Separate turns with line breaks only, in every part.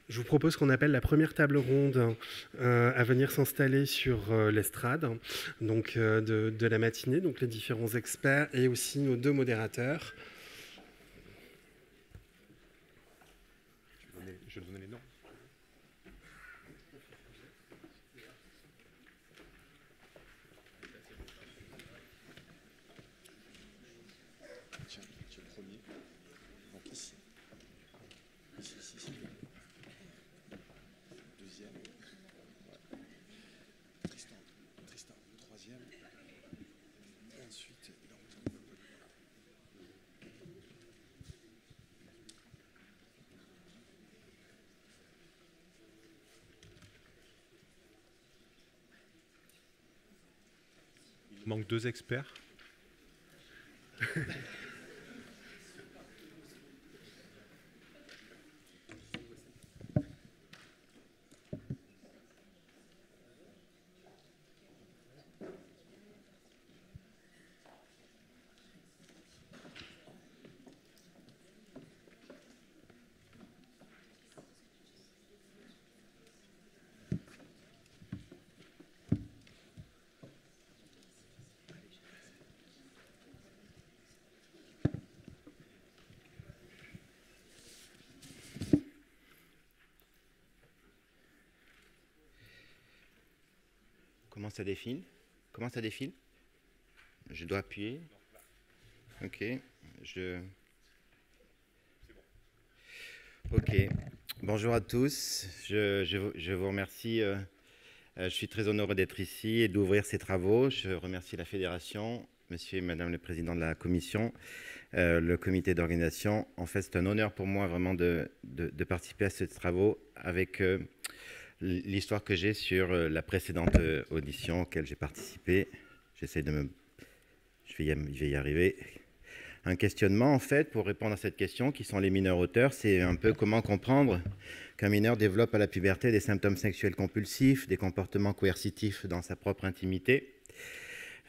Je vous propose qu'on appelle la première table ronde à venir s'installer sur l'estrade de la matinée, donc les différents experts et aussi nos deux modérateurs.
Je vais donner les noms. Tiens, le premier. Donc ici. Ici. Deuxième. Ouais. Tristan. Troisième. Et ensuite, il manque 2 experts.
Comment ça défile? Je dois appuyer. Ok. Ok. Bonjour à tous. Je vous remercie. Je suis très honoré d'être ici et d'ouvrir ces travaux. Je remercie la Fédération, Monsieur et Madame le Président de la Commission, le comité d'organisation. En fait, c'est un honneur pour moi vraiment de participer à ces travaux avec l'histoire que j'ai sur la précédente audition auquel j'ai participé. Je vais y arriver. Un questionnement, en fait, pour répondre à cette question, qui sont les mineurs auteurs, c'est un peu comment comprendre qu'un mineur développe à la puberté des symptômes sexuels compulsifs, des comportements coercitifs dans sa propre intimité.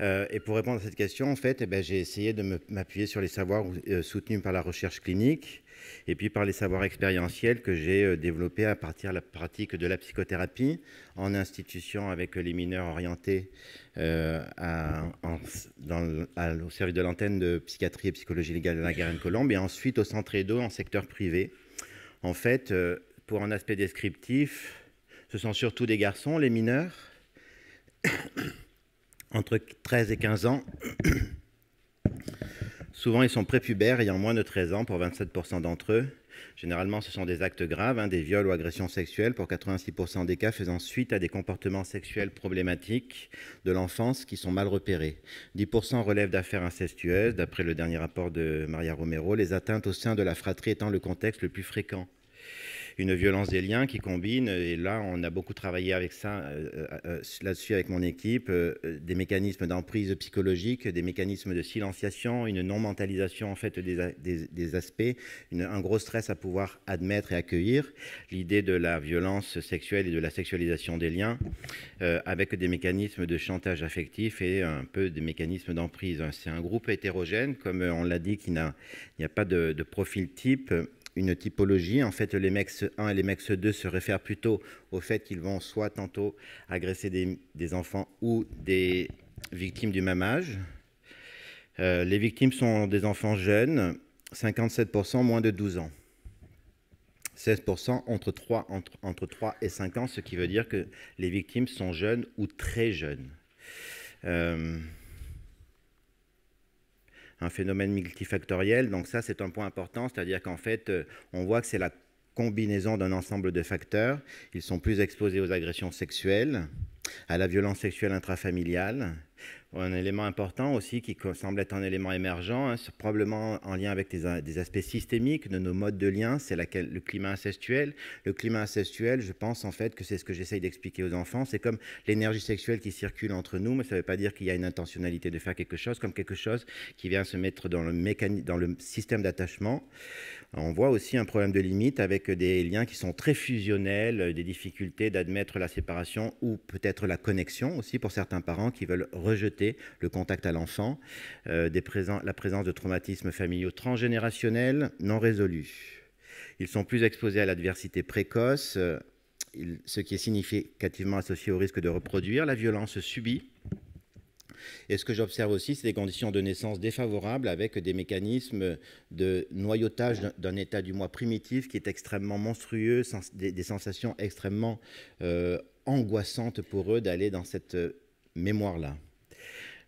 Et pour répondre à cette question, en fait, j'ai essayé de m'appuyer sur les savoirs soutenus par la recherche clinique et puis par les savoirs expérientiels que j'ai développés à partir de la pratique de la psychothérapie en institution avec les mineurs orientés au service de l'antenne de psychiatrie et psychologie légale de la Garenne-Colombes et ensuite au centre EDO en secteur privé. En fait, pour un aspect descriptif, ce sont surtout des garçons, les mineurs, entre 13 et 15 ans. Souvent, ils sont prépubères, ayant moins de 13 ans pour 27% d'entre eux. Généralement, ce sont des actes graves, des viols ou agressions sexuelles, pour 86% des cas faisant suite à des comportements sexuels problématiques de l'enfance qui sont mal repérés. 10% relèvent d'affaires incestueuses, d'après le dernier rapport de Maria Romero, les atteintes au sein de la fratrie étant le contexte le plus fréquent. Une violence des liens qui combine, et là on a beaucoup travaillé avec ça, là-dessus avec mon équipe, des mécanismes d'emprise psychologique, des mécanismes de silenciation, une non-mentalisation en fait des aspects, un gros stress à pouvoir admettre et accueillir, l'idée de la violence sexuelle et de la sexualisation des liens, avec des mécanismes de chantage affectif et un peu des mécanismes d'emprise. C'est un groupe hétérogène, comme on l'a dit, il n'y a pas de profil type, une typologie. En fait, les MEX 1 et les MEX 2 se réfèrent plutôt au fait qu'ils vont soit tantôt agresser des enfants ou des victimes du même âge. Les victimes sont des enfants jeunes, 57% moins de 12 ans. 16% entre 3 et 5 ans, ce qui veut dire que les victimes sont jeunes ou très jeunes. Un phénomène multifactoriel. Donc ça, c'est un point important, c'est-à-dire qu'en fait, on voit que c'est la combinaison d'un ensemble de facteurs. Ils sont plus exposés aux agressions sexuelles, à la violence sexuelle intrafamiliale. Un élément important aussi qui semble être un élément émergent, c'est probablement en lien avec des aspects systémiques de nos modes de lien, c'est le climat incestuel. Le climat incestuel, je pense en fait que c'est ce que j'essaye d'expliquer aux enfants, c'est comme l'énergie sexuelle qui circule entre nous, mais ça ne veut pas dire qu'il y a une intentionnalité de faire quelque chose, comme quelque chose qui vient se mettre dans le système d'attachement. On voit aussi un problème de limite avec des liens qui sont très fusionnels, des difficultés d'admettre la séparation ou peut-être la connexion aussi pour certains parents qui veulent rejeter le contact à l'enfant, la présence de traumatismes familiaux transgénérationnels non résolus. Ils sont plus exposés à l'adversité précoce, ce qui est significativement associé au risque de reproduire la violence subie. Et ce que j'observe aussi, c'est des conditions de naissance défavorables avec des mécanismes de noyautage d'un état du moi primitif qui est extrêmement monstrueux, des sensations extrêmement angoissantes pour eux d'aller dans cette mémoire-là.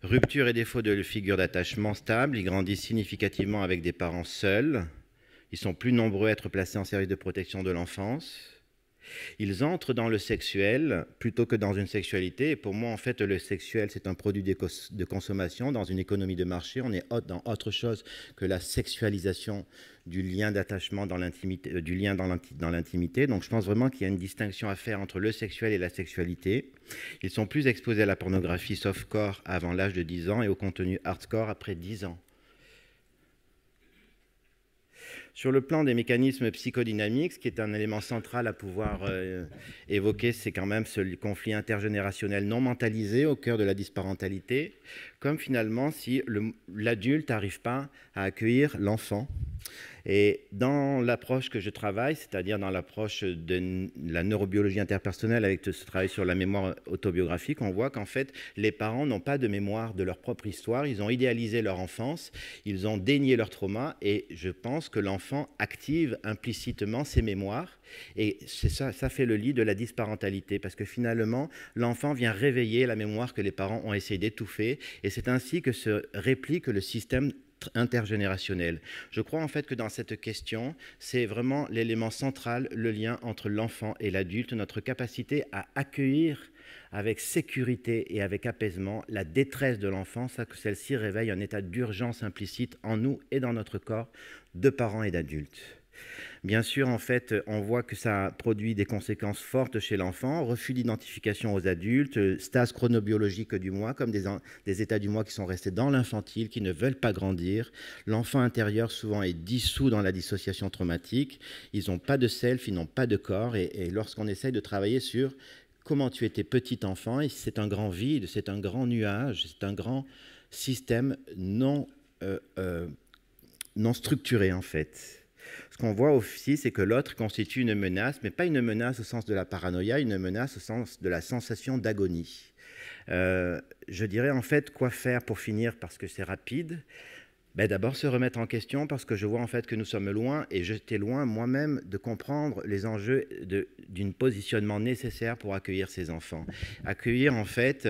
Rupture et défaut de figure d'attachement stable, ils grandissent significativement avec des parents seuls. Ils sont plus nombreux à être placés en service de protection de l'enfance. Ils entrent dans le sexuel plutôt que dans une sexualité. Et pour moi, en fait, le sexuel, c'est un produit de consommation. Dans une économie de marché, on est dans autre chose que la sexualisation du lien d'attachement dans l'intimité, du lien dans l'intimité. Donc, je pense vraiment qu'il y a une distinction à faire entre le sexuel et la sexualité. Ils sont plus exposés à la pornographie softcore avant l'âge de 10 ans et au contenu hardcore après 10 ans. Sur le plan des mécanismes psychodynamiques, ce qui est un élément central à pouvoir évoquer, c'est quand même ce conflit intergénérationnel non mentalisé au cœur de la dysparentalité, comme finalement si l'adulte n'arrive pas à accueillir l'enfant. Et dans l'approche que je travaille, c'est-à-dire dans l'approche de la neurobiologie interpersonnelle avec ce travail sur la mémoire autobiographique, on voit qu'en fait, les parents n'ont pas de mémoire de leur propre histoire, ils ont idéalisé leur enfance, ils ont dénié leur trauma, et je pense que l'enfant active implicitement ses mémoires, et ça fait le lit de la dysparentalité, parce que finalement, l'enfant vient réveiller la mémoire que les parents ont essayé d'étouffer, et c'est ainsi que se réplique le système intergénérationnel. Je crois en fait que dans cette question, c'est vraiment l'élément central, le lien entre l'enfant et l'adulte, notre capacité à accueillir avec sécurité et avec apaisement la détresse de l'enfant, ça que celle-ci réveille un état d'urgence implicite en nous et dans notre corps de parents et d'adultes. Bien sûr, en fait, on voit que ça produit des conséquences fortes chez l'enfant, refus d'identification aux adultes, stase chronobiologique du moi, comme des états du moi qui sont restés dans l'infantile, qui ne veulent pas grandir. L'enfant intérieur, souvent, est dissous dans la dissociation traumatique. Ils n'ont pas de self, ils n'ont pas de corps. Et lorsqu'on essaye de travailler sur comment tu étais petit enfant, et c'est un grand vide, c'est un grand nuage, c'est un grand système non structuré, en fait. Ce qu'on voit aussi, c'est que l'autre constitue une menace, mais pas une menace au sens de la paranoïa, une menace au sens de la sensation d'agonie. Je dirais en fait quoi faire pour finir, parce que c'est rapide. D'abord se remettre en question, parce que je vois en fait que nous sommes loin, et j'étais loin moi-même de comprendre les enjeux d'un positionnement nécessaire pour accueillir ces enfants. Accueillir en fait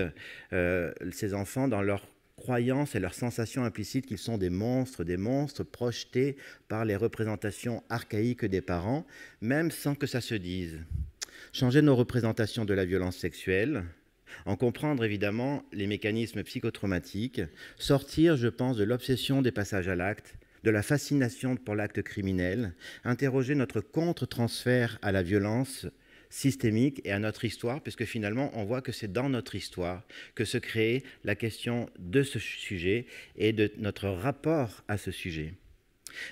ces enfants dans leur croyances et leurs sensations implicites qu'ils sont des monstres projetés par les représentations archaïques des parents, même sans que ça se dise. Changer nos représentations de la violence sexuelle, en comprendre évidemment les mécanismes psychotraumatiques, sortir, je pense, de l'obsession des passages à l'acte, de la fascination pour l'acte criminel, interroger notre contre-transfert à la violence systémique et à notre histoire, puisque finalement, on voit que c'est dans notre histoire que se crée la question de ce sujet et de notre rapport à ce sujet.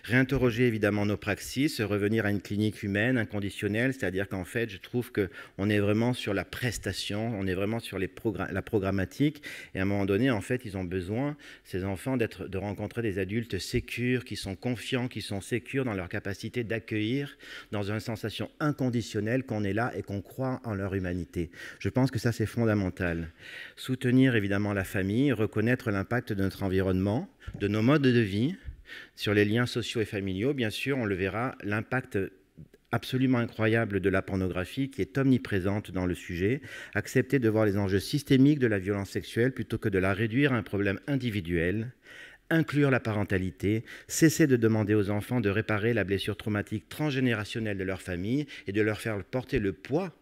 Réinterroger évidemment nos praxis, revenir à une clinique humaine, inconditionnelle, c'est-à-dire qu'en fait, je trouve qu'on est vraiment sur la prestation, on est vraiment sur la programmatique, et à un moment donné, en fait, ils ont besoin, ces enfants, de rencontrer des adultes sécures, qui sont confiants, qui sont sécures dans leur capacité d'accueillir, dans une sensation inconditionnelle qu'on est là et qu'on croit en leur humanité. Je pense que ça, c'est fondamental. Soutenir évidemment la famille, reconnaître l'impact de notre environnement, de nos modes de vie, sur les liens sociaux et familiaux, bien sûr, on le verra, l'impact absolument incroyable de la pornographie qui est omniprésente dans le sujet, accepter de voir les enjeux systémiques de la violence sexuelle plutôt que de la réduire à un problème individuel, inclure la parentalité, cesser de demander aux enfants de réparer la blessure traumatique transgénérationnelle de leur famille et de leur faire porter le poids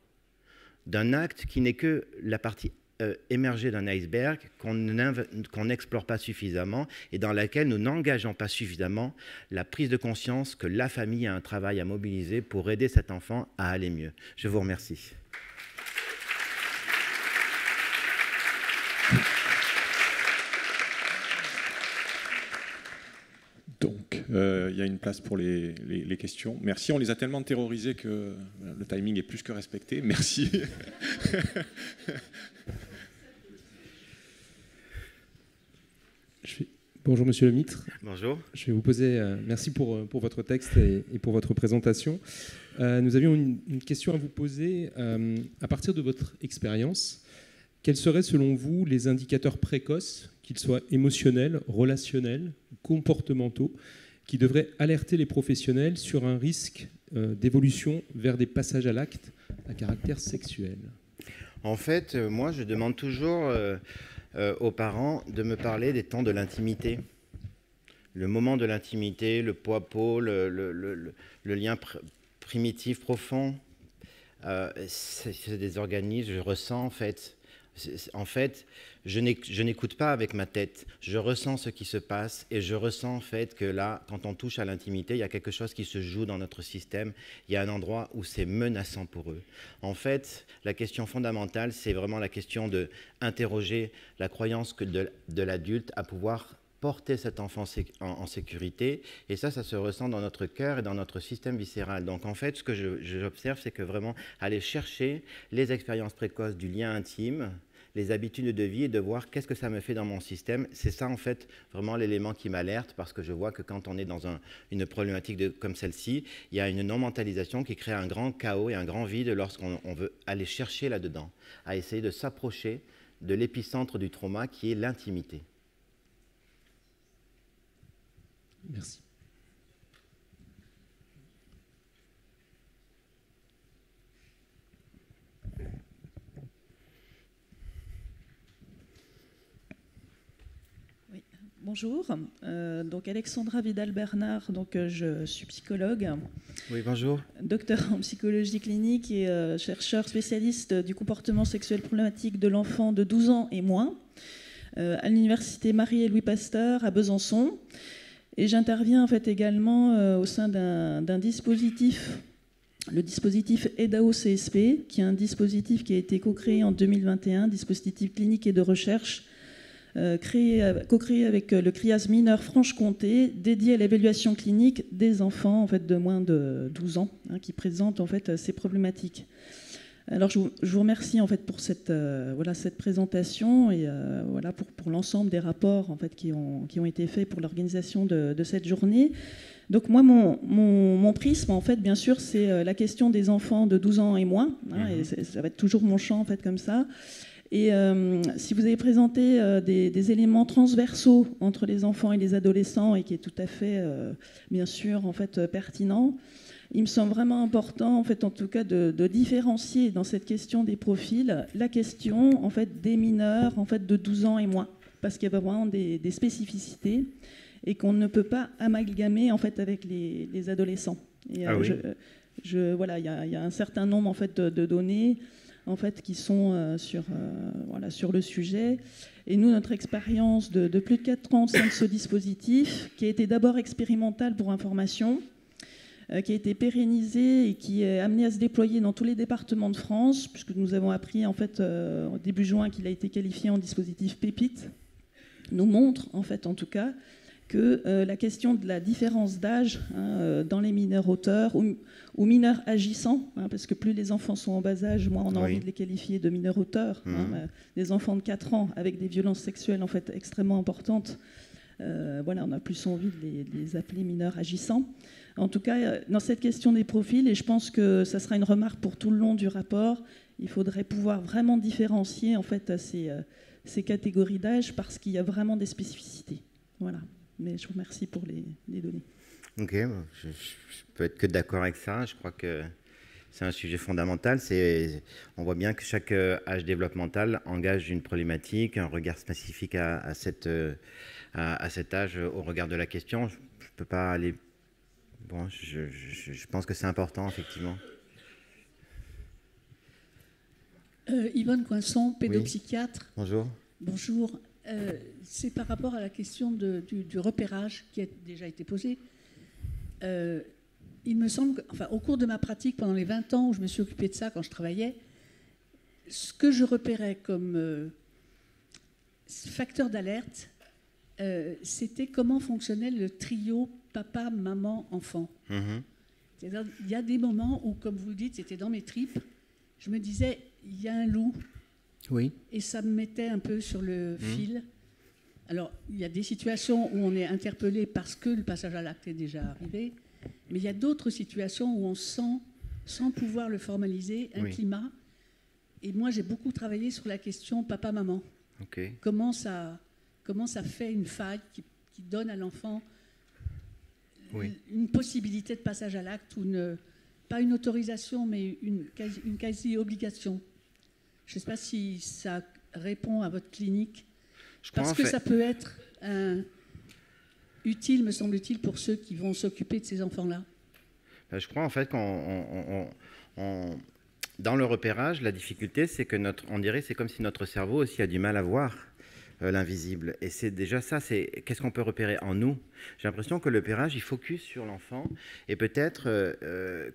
d'un acte qui n'est que la partie émerger d'un iceberg qu'on n'explore pas suffisamment et dans laquelle nous n'engageons pas suffisamment la prise de conscience que la famille a un travail à mobiliser pour aider cet enfant à aller mieux. Je vous remercie.
Donc, il y a une place pour les questions. Merci, on les a tellement terrorisés que le timing est plus que respecté. Merci.
Bonjour Monsieur le Mitre.
Bonjour.
Je vais vous poser, merci pour votre texte et pour votre présentation. Nous avions une question à vous poser. À partir de votre expérience, quels seraient selon vous les indicateurs précoces, qu'ils soient émotionnels, relationnels, comportementaux, qui devraient alerter les professionnels sur un risque d'évolution vers des passages à l'acte à caractère sexuel?
En fait, moi, je demande toujours aux parents de me parler des temps de l'intimité. Le moment de l'intimité, le poids-peau, le lien primitif, profond. C'est des organismes, je ressens en fait. En fait, je n'écoute pas avec ma tête, je ressens ce qui se passe et je ressens en fait que là, quand on touche à l'intimité, il y a quelque chose qui se joue dans notre système, il y a un endroit où c'est menaçant pour eux. En fait, la question fondamentale, c'est vraiment la question d'interroger la croyance de l'adulte à pouvoir porter cet enfant en sécurité, et ça se ressent dans notre cœur et dans notre système viscéral. Donc en fait, ce que j'observe, c'est que vraiment aller chercher les expériences précoces du lien intime, les habitudes de vie et de voir qu'est-ce que ça me fait dans mon système. C'est ça en fait vraiment l'élément qui m'alerte, parce que je vois que quand on est dans une problématique comme celle-ci, il y a une non-mentalisation qui crée un grand chaos et un grand vide lorsqu'on veut aller chercher là-dedans, à essayer de s'approcher de l'épicentre du trauma qui est l'intimité.
Merci.
Oui, bonjour. Donc Alexandra Vidal-Bernard, je suis psychologue.
Oui, bonjour.
Docteur en psychologie clinique et chercheur spécialiste du comportement sexuel problématique de l'enfant de 12 ans et moins à l'université Marie et Louis Pasteur à Besançon. Et j'interviens en fait également au sein d'un dispositif, le dispositif EDAO-CSP, qui est un dispositif qui a été co-créé en 2021, dispositif clinique et de recherche, co-créé avec le CRIAS mineur Franche-Comté, dédié à l'évaluation clinique des enfants en fait, de moins de 12 ans, qui présentent en fait, ces problématiques. Alors je vous remercie en fait pour cette présentation et pour l'ensemble des rapports en fait qui ont été faits pour l'organisation de cette journée. Donc moi mon prisme en fait bien sûr c'est la question des enfants de 12 ans et moins, et ça va être toujours mon champ en fait comme ça. Et si vous avez présenté des éléments transversaux entre les enfants et les adolescents et qui est tout à fait bien sûr en fait pertinent. Il me semble vraiment important, en fait, en tout cas, de différencier dans cette question des profils la question en fait, des mineurs en fait, de 12 ans et moins, parce qu'il y a vraiment des spécificités et qu'on ne peut pas amalgamer en fait, avec les adolescents. Et,
oui.
il y a un certain nombre en fait, de données en fait, qui sont sur le sujet. Et nous, notre expérience de plus de 4 ans au sein de ce dispositif, qui a été d'abord expérimental pour information, qui a été pérennisé et qui est amené à se déployer dans tous les départements de France, puisque nous avons appris en fait, au début juin qu'il a été qualifié en dispositif pépite, nous montre en fait en tout cas que la question de la différence d'âge dans les mineurs auteurs ou mineurs agissants, parce que plus les enfants sont en bas âge, moins on a envie de les qualifier de mineurs auteurs. Des enfants de 4 ans avec des violences sexuelles en fait, extrêmement importantes, on a plus envie de les appeler mineurs agissants. En tout cas, dans cette question des profils, et je pense que ça sera une remarque pour tout le long du rapport, il faudrait pouvoir vraiment différencier en fait, ces catégories d'âge parce qu'il y a vraiment des spécificités. Voilà. Mais je vous remercie pour les données.
Ok, je peux être que d'accord avec ça. Je crois que c'est un sujet fondamental. On voit bien que chaque âge développemental engage une problématique, un regard spécifique à cet âge au regard de la question. Je ne peux pas aller... Bon, je pense que c'est important, effectivement.
Yvonne Coinson, pédopsychiatre.
Oui. Bonjour.
Bonjour. C'est par rapport à la question du repérage qui a déjà été posée. Il me semble qu'au cours de ma pratique, pendant les 20 ans où je me suis occupée de ça quand je travaillais, ce que je repérais comme facteur d'alerte, c'était comment fonctionnait le trio papa, maman, enfant. C'est-à-dire, il y a des moments où, comme vous le dites, c'était dans mes tripes, je me disais, il y a un loup.
Oui.
Et ça me mettait un peu sur le fil. Alors, il y a des situations où on est interpellé parce que le passage à l'acte est déjà arrivé, mais il y a d'autres situations où on sent, sans pouvoir le formaliser, un climat. Et moi, j'ai beaucoup travaillé sur la question papa-maman.
Okay.
Comment ça fait une faille qui donne à l'enfant une possibilité de passage à l'acte, ou pas une autorisation, mais une quasi-obligation. Je ne sais pas si ça répond à votre clinique, parce que ça peut être utile, me semble-t-il, pour ceux qui vont s'occuper de ces enfants-là.
Je crois en fait dans le repérage, la difficulté, c'est que on dirait, c'est comme si notre cerveau aussi a du mal à voir l'invisible. Et c'est déjà ça, c'est qu'est-ce qu'on peut repérer en nous. J'ai l'impression que le repérage, il focus sur l'enfant, et peut-être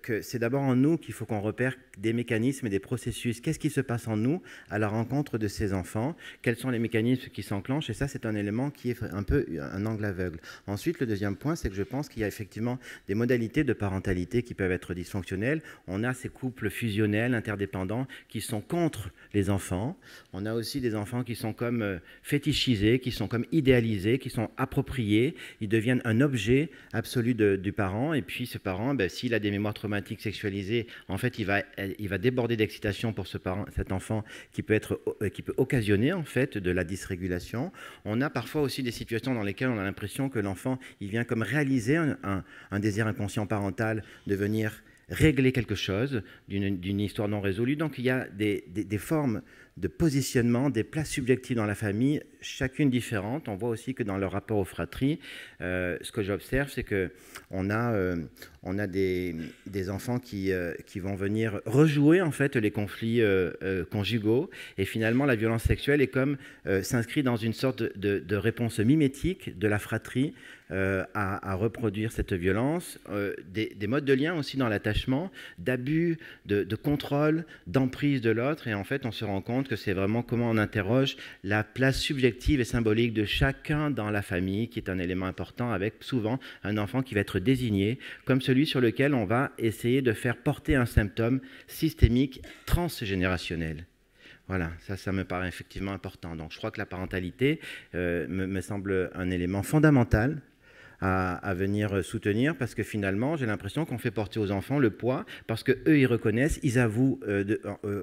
que c'est d'abord en nous qu'il faut qu'on repère des mécanismes et des processus. Qu'est-ce qui se passe en nous à la rencontre de ces enfants? Quels sont les mécanismes qui s'enclenchent? Et ça, c'est un élément qui est un peu un angle aveugle. Ensuite, le deuxième point, c'est que je pense qu'il y a effectivement des modalités de parentalité qui peuvent être dysfonctionnelles. On a ces couples fusionnels, interdépendants, qui sont contre les enfants. On a aussi des enfants qui sont comme fétichisés, qui sont comme idéalisés, qui sont appropriés. Ils deviennent un objet absolu du parent. Et puis ce parent, s'il a des mémoires traumatiques sexualisées, en fait, il va déborder d'excitation pour cet enfant qui peut occasionner en fait de la dysrégulation. On a parfois aussi des situations dans lesquelles on a l'impression que l'enfant, il vient comme réaliser un désir inconscient parental de venir régler quelque chose d'une histoire non résolue. Donc il y a des formes de positionnement, des places subjectives dans la famille, chacune différente. On voit aussi que dans le rapport aux fratries, ce que j'observe, c'est qu'on a des enfants qui vont venir rejouer en fait les conflits conjugaux, et finalement la violence sexuelle est comme s'inscrit dans une sorte de réponse mimétique de la fratrie à reproduire cette violence, des modes de lien aussi dans l'attachement, d'abus, de contrôle, d'emprise de l'autre. Et en fait, on se rend compte que c'est vraiment comment on interroge la place subjective et symbolique de chacun dans la famille, qui est un élément important, avec souvent un enfant qui va être désigné comme celui sur lequel on va essayer de faire porter un symptôme systémique transgénérationnel. Voilà, ça me paraît effectivement important. Donc je crois que la parentalité me semble un élément fondamental à venir soutenir, parce que finalement, j'ai l'impression qu'on fait porter aux enfants le poids, parce qu'eux, ils reconnaissent, ils avouent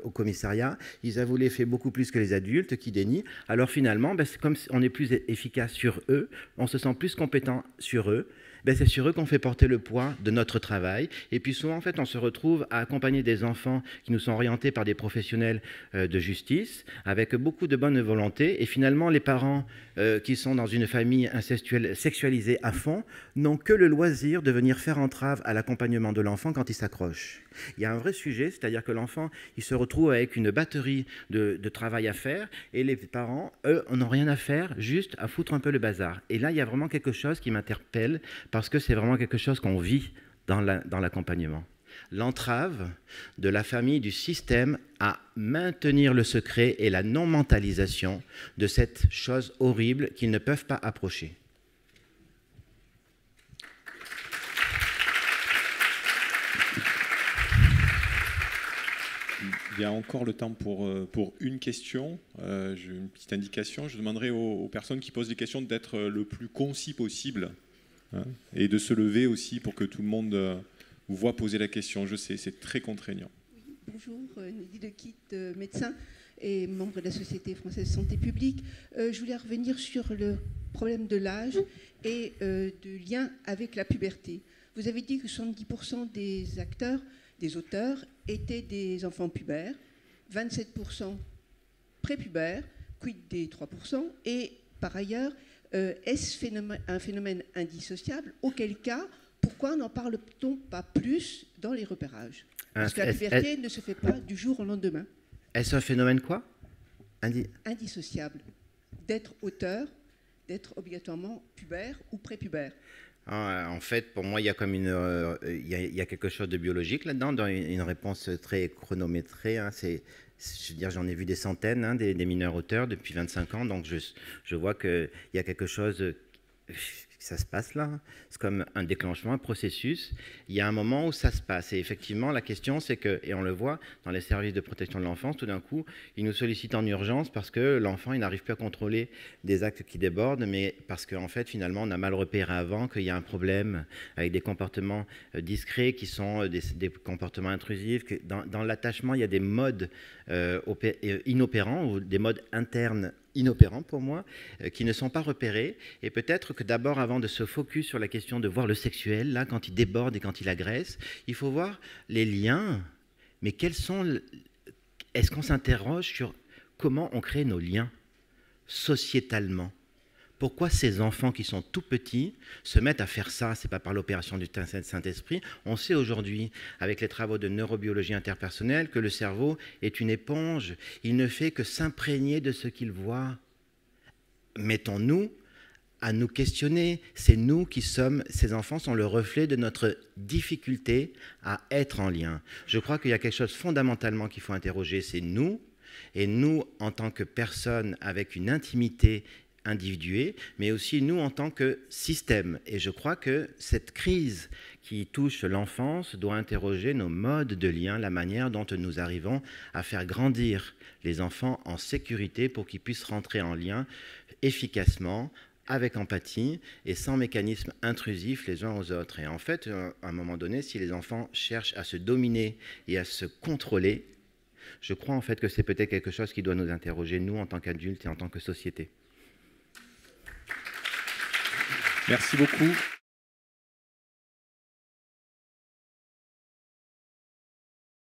au commissariat, ils avouent les faits beaucoup plus que les adultes qui dénient. Alors finalement, c'est comme si on est plus efficace sur eux, on se sent plus compétent sur eux. C'est sur eux qu'on fait porter le poids de notre travail. Et puis souvent, en fait, on se retrouve à accompagner des enfants qui nous sont orientés par des professionnels de justice, avec beaucoup de bonne volonté. Et finalement, les parents qui sont dans une famille incestuelle sexualisée à fond n'ont que le loisir de venir faire entrave à l'accompagnement de l'enfant quand il s'accroche. Il y a un vrai sujet, c'est-à-dire que l'enfant, il se retrouve avec une batterie de travail à faire, et les parents, eux, n'ont rien à faire, juste à foutre un peu le bazar. Et là, il y a vraiment quelque chose qui m'interpelle, parce que c'est vraiment quelque chose qu'on vit dans l'accompagnement. L'entrave de la famille, du système, à maintenir le secret et la non-mentalisation de cette chose horrible qu'ils ne peuvent pas approcher.
Il y a encore le temps pour une question. J'ai une petite indication. Je demanderai aux personnes qui posent des questions d'être le plus concis possible, hein, et de se lever aussi pour que tout le monde vous voit poser la question. Je sais, c'est très contraignant.
Bonjour, Nelly Lequitte, médecin et membre de la Société française de santé publique. Je voulais revenir sur le problème de l'âge et de lien avec la puberté. Vous avez dit que 70% des acteurs, des auteurs, étaient des enfants pubères, 27% prépubères, quid des 3%, et par ailleurs, est-ce un phénomène indissociable? Auquel cas, pourquoi n'en parle-t-on pas plus dans les repérages? Parce que la puberté ne se fait pas du jour au lendemain.
Est-ce un phénomène quoi?
Indissociable. D'être auteur, d'être obligatoirement pubère ou prépubère.
En fait, pour moi, il y a comme il y a quelque chose de biologique là-dedans, dans une réponse très chronométrée. Hein, je veux dire, j'en ai vu des centaines, hein, des mineurs auteurs depuis 25 ans, donc je vois qu'il y a quelque chose ça se passe là. C'est comme un déclenchement, un processus. Il y a un moment où ça se passe. Et effectivement, la question, c'est que, et on le voit dans les services de protection de l'enfance, tout d'un coup, ils nous sollicitent en urgence parce que l'enfant, il n'arrive plus à contrôler des actes qui débordent, mais parce qu'en fait, finalement, on a mal repéré avant qu'il y a un problème avec des comportements discrets qui sont des comportements intrusifs. Dans l'attachement, il y a des modes inopérants ou des modes internes inopérants pour moi, qui ne sont pas repérés. Et peut-être que d'abord, avant de se focus sur la question de voir le sexuel, là, quand il déborde et quand il agresse, il faut voir les liens. Mais quels sont... Est-ce qu'on s'interroge sur comment on crée nos liens sociétalement ? Pourquoi ces enfants qui sont tout petits se mettent à faire ça? Ce n'est pas par l'opération du Saint-Esprit. On sait aujourd'hui, avec les travaux de neurobiologie interpersonnelle, que le cerveau est une éponge. Il ne fait que s'imprégner de ce qu'il voit. Mettons-nous à nous questionner. C'est nous qui sommes, ces enfants sont le reflet de notre difficulté à être en lien. Je crois qu'il y a quelque chose fondamentalement qu'il faut interroger, c'est nous. Et nous, en tant que personnes avec une intimité individués, mais aussi nous en tant que système. Et je crois que cette crise qui touche l'enfance doit interroger nos modes de lien, la manière dont nous arrivons à faire grandir les enfants en sécurité pour qu'ils puissent rentrer en lien efficacement, avec empathie et sans mécanisme intrusif les uns aux autres. Et en fait, à un moment donné, si les enfants cherchent à se dominer et à se contrôler, je crois en fait que c'est peut-être quelque chose qui doit nous interroger, nous, en tant qu'adultes et en tant que société.
Merci beaucoup.